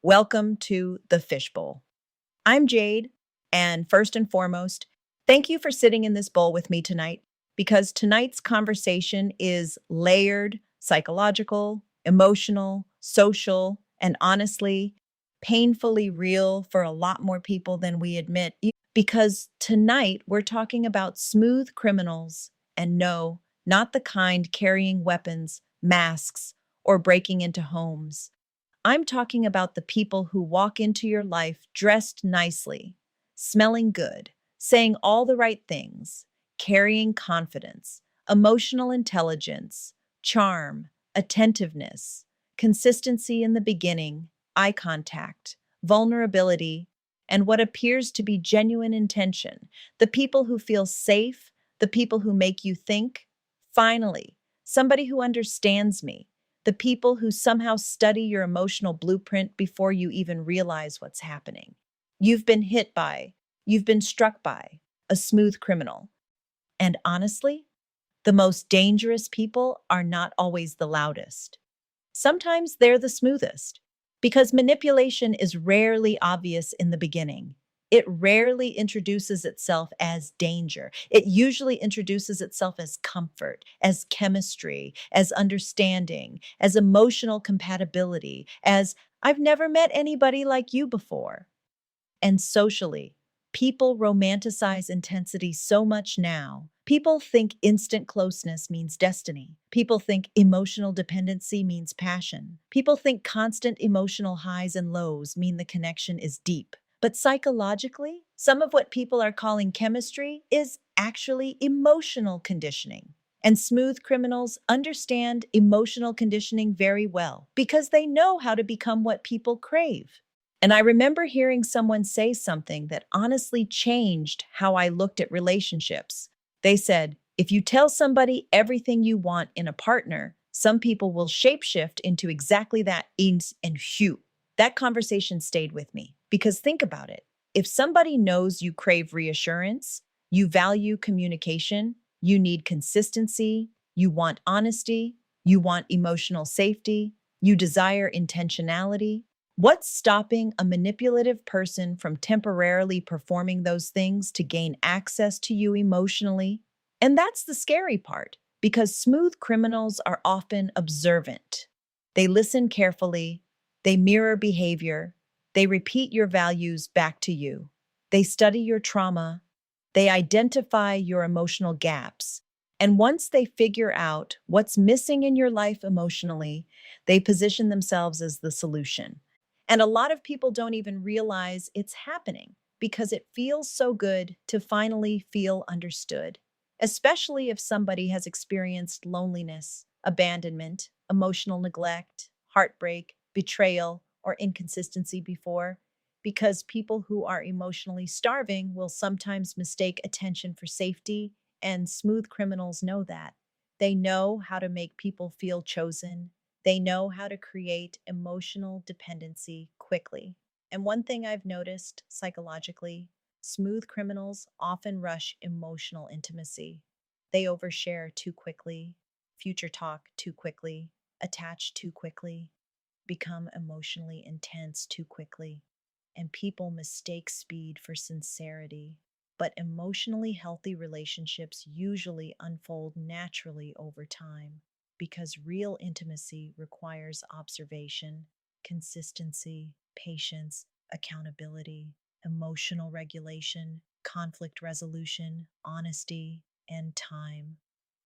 Welcome to the Fishbowl. I'm Jade, and first and foremost, thank you for sitting in this bowl with me tonight because tonight's conversation is layered, psychological, emotional, social, and honestly, painfully real for a lot more people than we admit. Because tonight we're talking about smooth criminals, and no, not the kind carrying weapons, masks, or breaking into homes. I'm talking about the people who walk into your life dressed nicely, smelling good, saying all the right things, carrying confidence, emotional intelligence, charm, attentiveness, consistency in the beginning, eye contact, vulnerability, and what appears to be genuine intention. The people who feel safe, the people who make you think, finally, somebody who understands me, the people who somehow study your emotional blueprint before you even realize what's happening. You've been hit by, you've been struck by a smooth criminal. And honestly, the most dangerous people are not always the loudest. Sometimes they're the smoothest because manipulation is rarely obvious in the beginning. It rarely introduces itself as danger. It usually introduces itself as comfort, as chemistry, as understanding, as emotional compatibility, as I've never met anybody like you before. And socially, people romanticize intensity so much now. People think instant closeness means destiny. People think emotional dependency means passion. People think constant emotional highs and lows mean the connection is deep. But psychologically, some of what people are calling chemistry is actually emotional conditioning. And smooth criminals understand emotional conditioning very well because they know how to become what people crave. And I remember hearing someone say something that honestly changed how I looked at relationships. They said, if you tell somebody everything you want in a partner, some people will shapeshift into exactly that ins and hue. That conversation stayed with me because think about it. If somebody knows you crave reassurance, you value communication, you need consistency, you want honesty, you want emotional safety, you desire intentionality, what's stopping a manipulative person from temporarily performing those things to gain access to you emotionally? And that's the scary part, because smooth criminals are often observant. They listen carefully, they mirror behavior, they repeat your values back to you, they study your trauma, they identify your emotional gaps. And once they figure out what's missing in your life emotionally, they position themselves as the solution. And a lot of people don't even realize it's happening because it feels so good to finally feel understood, especially if somebody has experienced loneliness, abandonment, emotional neglect, heartbreak, betrayal, or inconsistency before. Because people who are emotionally starving will sometimes mistake attention for safety, and smooth criminals know that. They know how to make people feel chosen, they know how to create emotional dependency quickly. And one thing I've noticed psychologically, smooth criminals often rush emotional intimacy. They overshare too quickly, future talk too quickly, attach too quickly, become emotionally intense too quickly, and people mistake speed for sincerity. But emotionally healthy relationships usually unfold naturally over time because real intimacy requires observation, consistency, patience, accountability, emotional regulation, conflict resolution, honesty, and time.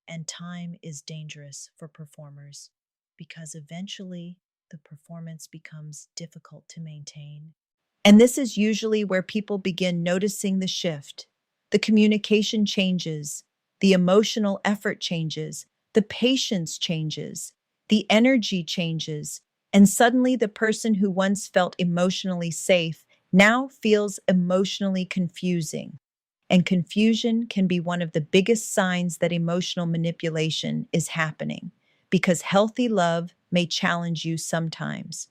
And time is dangerous for performers because eventually the performance becomes difficult to maintain. And this is usually where people begin noticing the shift. The communication changes, the emotional effort changes, the patience changes, the energy changes, and suddenly the person who once felt emotionally safe now feels emotionally confusing. And confusion can be one of the biggest signs that emotional manipulation is happening because healthy love may challenge you sometimes,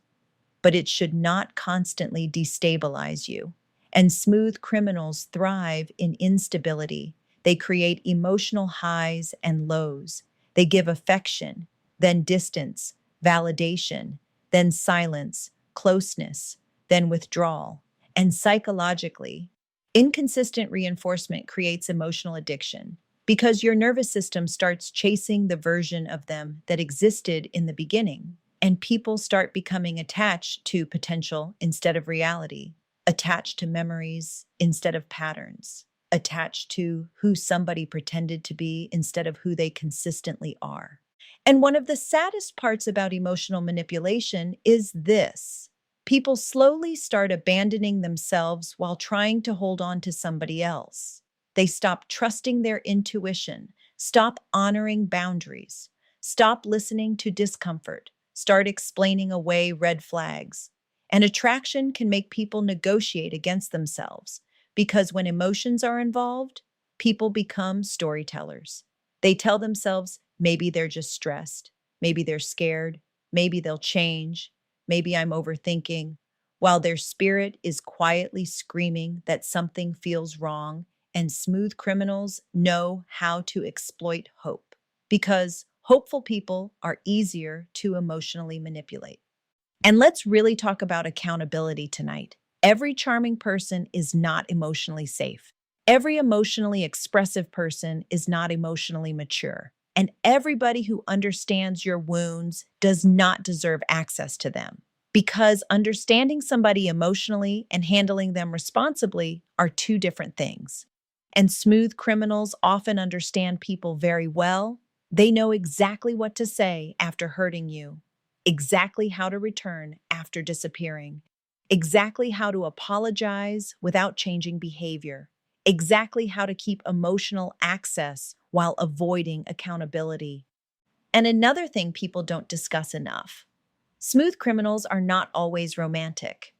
but it should not constantly destabilize you. And smooth criminals thrive in instability. They create emotional highs and lows. They give affection, then distance, validation, then silence, closeness, then withdrawal. And psychologically, inconsistent reinforcement creates emotional addiction because your nervous system starts chasing the version of them that existed in the beginning, and people start becoming attached to potential instead of reality, attached to memories instead of patterns, attached to who somebody pretended to be instead of who they consistently are. And one of the saddest parts about emotional manipulation is this: people slowly start abandoning themselves while trying to hold on to somebody else. They stop trusting their intuition, stop honoring boundaries, stop listening to discomfort, start explaining away red flags. And attraction can make people negotiate against themselves because when emotions are involved, people become storytellers. They tell themselves maybe they're just stressed, maybe they're scared, maybe they'll change, maybe I'm overthinking, while their spirit is quietly screaming that something feels wrong. And smooth criminals know how to exploit hope because hopeful people are easier to emotionally manipulate. And let's really talk about accountability tonight. Every charming person is not emotionally safe. Every emotionally expressive person is not emotionally mature. And everybody who understands your wounds does not deserve access to them. Because understanding somebody emotionally and handling them responsibly are two different things. And smooth criminals often understand people very well. They know exactly what to say after hurting you, exactly how to return after disappearing, exactly how to apologize without changing behavior, exactly how to keep emotional access while avoiding accountability. And another thing people don't discuss enough: smooth criminals are not always romantic.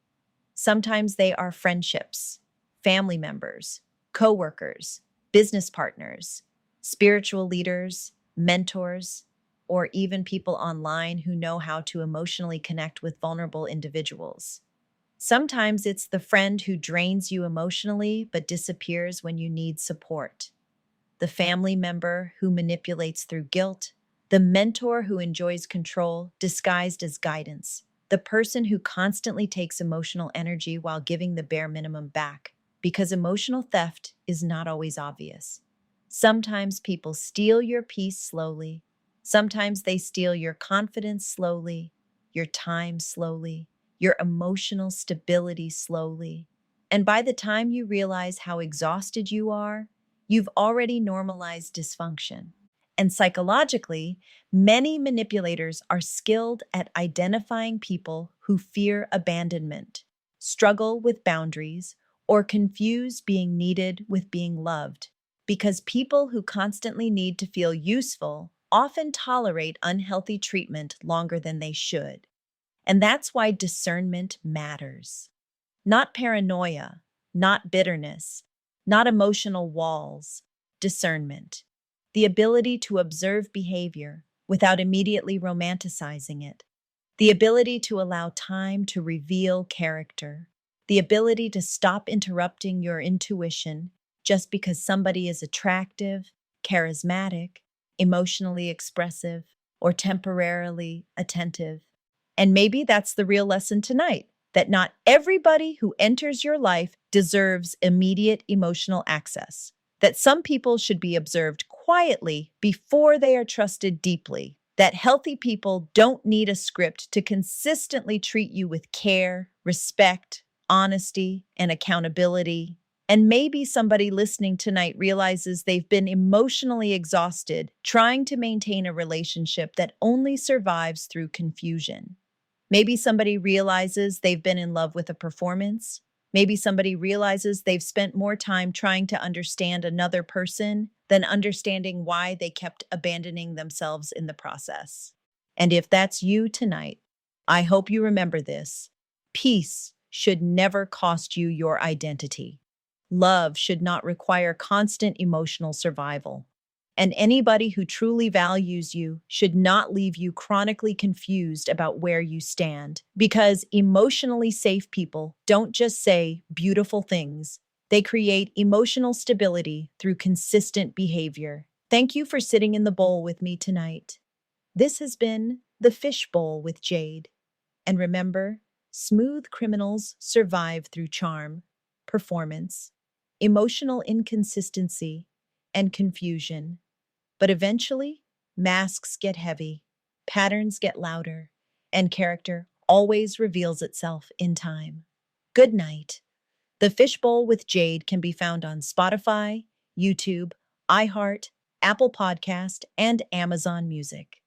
Sometimes they are friendships, family members, coworkers, business partners, spiritual leaders, mentors, or even people online who know how to emotionally connect with vulnerable individuals. Sometimes it's the friend who drains you emotionally but disappears when you need support, the family member who manipulates through guilt, the mentor who enjoys control disguised as guidance, the person who constantly takes emotional energy while giving the bare minimum back, because emotional theft is not always obvious. Sometimes people steal your peace slowly. Sometimes they steal your confidence slowly, your time slowly, your emotional stability slowly. And by the time you realize how exhausted you are, you've already normalized dysfunction. And psychologically, many manipulators are skilled at identifying people who fear abandonment, struggle with boundaries, or confuse being needed with being loved. Because people who constantly need to feel useful often tolerate unhealthy treatment longer than they should. And that's why discernment matters. Not paranoia, not bitterness, not emotional walls, discernment. The ability to observe behavior without immediately romanticizing it. The ability to allow time to reveal character. The ability to stop interrupting your intuition just because somebody is attractive, charismatic, emotionally expressive, or temporarily attentive. And maybe that's the real lesson tonight: that not everybody who enters your life deserves immediate emotional access, that some people should be observed quietly before they are trusted deeply, that healthy people don't need a script to consistently treat you with care, respect, honesty, and accountability. And maybe somebody listening tonight realizes they've been emotionally exhausted trying to maintain a relationship that only survives through confusion. Maybe somebody realizes they've been in love with a performance. Maybe somebody realizes they've spent more time trying to understand another person than understanding why they kept abandoning themselves in the process. And if that's you tonight, I hope you remember this: peace should never cost you your identity. Love should not require constant emotional survival. And anybody who truly values you should not leave you chronically confused about where you stand. Because emotionally safe people don't just say beautiful things, they create emotional stability through consistent behavior. Thank you for sitting in the bowl with me tonight. This has been the Fishbowl with Jade. And remember, Smooth criminals survive through charm, performance, emotional inconsistency, and confusion. But eventually, masks get heavy, patterns get louder, and character always reveals itself in time. Good night. The Fishbowl with Jade can be found on Spotify, YouTube, iHeart, Apple Podcast, and Amazon Music.